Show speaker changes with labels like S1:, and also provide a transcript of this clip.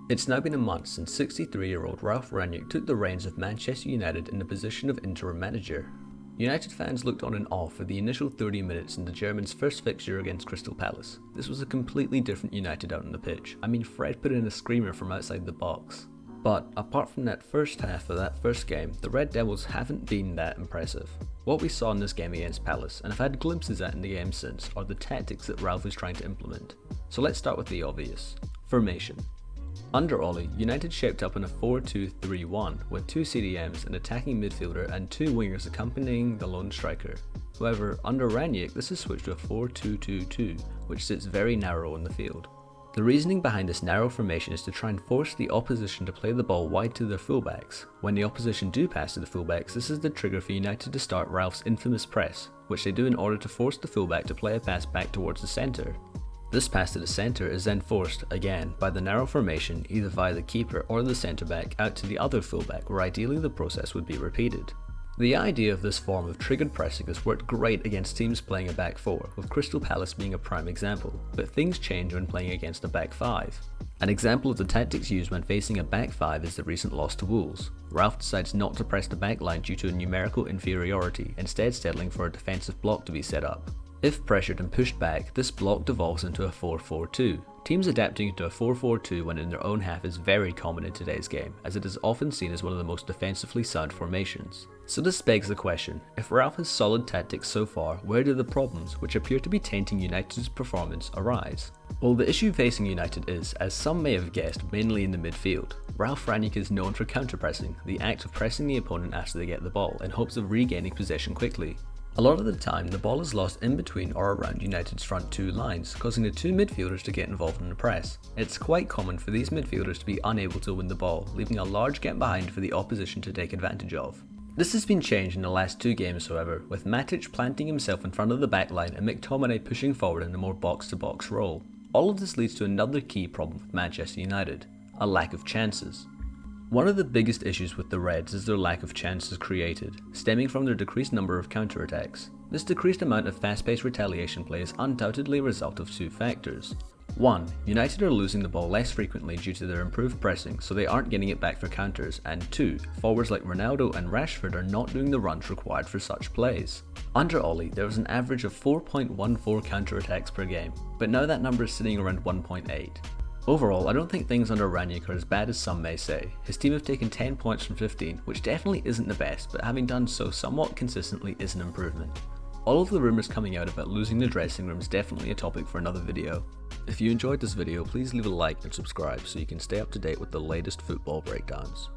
S1: It's now been a month since 63-year-old Ralf Rangnick took the reins of Manchester United in the position of interim manager. United fans looked on in awe for the initial 30 minutes in the German's first fixture against Crystal Palace. This was a completely different United out on the pitch. I mean, Fred put in a screamer from outside the box. But apart from that first half of that first game, the Red Devils haven't been that impressive. What we saw in this game against Palace, and I've had glimpses at in the game since, are the tactics that Ralf is trying to implement. So let's start with the obvious. Formation. Under Ollie, United shaped up in a 4-2-3-1 with 2 CDMs, an attacking midfielder and 2 wingers accompanying the lone striker. However, under Rangnick this is switched to a 4-2-2-2, which sits very narrow in the field. The reasoning behind this narrow formation is to try and force the opposition to play the ball wide to their fullbacks. When the opposition do pass to the fullbacks, this is the trigger for United to start Ralf's infamous press, which they do in order to force the fullback to play a pass back towards the centre. This pass to the centre is then forced, again, by the narrow formation either via the keeper or the centre back out to the other fullback, where ideally the process would be repeated. The idea of this form of triggered pressing has worked great against teams playing a back 4, with Crystal Palace being a prime example, but things change when playing against a back 5. An example of the tactics used when facing a back 5 is the recent loss to Wolves. Ralf decides not to press the back line due to a numerical inferiority, instead settling for a defensive block to be set up. If pressured and pushed back, this block devolves into a 4-4-2. Teams adapting into a 4-4-2 when in their own half is very common in today's game, as it is often seen as one of the most defensively sound formations. So this begs the question, if Ralf has solid tactics so far, where do the problems, which appear to be tainting United's performance, arise? Well, the issue facing United is, as some may have guessed, mainly in the midfield. Ralf Rangnick is known for counter-pressing, the act of pressing the opponent after they get the ball, in hopes of regaining possession quickly. A lot of the time, the ball is lost in between or around United's front 2 lines, causing the 2 midfielders to get involved in the press. It's quite common for these midfielders to be unable to win the ball, leaving a large gap behind for the opposition to take advantage of. This has been changed in the last 2 games however, with Matic planting himself in front of the backline and McTominay pushing forward in a more box-to-box role. All of this leads to another key problem with Manchester United, a lack of chances. One of the biggest issues with the Reds is their lack of chances created, stemming from their decreased number of counterattacks. This decreased amount of fast-paced retaliation play is undoubtedly a result of 2 factors. 1. United are losing the ball less frequently due to their improved pressing, so they aren't getting it back for counters, and 2. Forwards like Ronaldo and Rashford are not doing the runs required for such plays. Under Ollie, there was an average of 4.14 counterattacks per game, but now that number is sitting around 1.8. Overall, I don't think things under Rangnick are as bad as some may say. His team have taken 10 points from 15, which definitely isn't the best, but having done so somewhat consistently is an improvement. All of the rumours coming out about losing the dressing room is definitely a topic for another video. If you enjoyed this video, please leave a like and subscribe so you can stay up to date with the latest football breakdowns.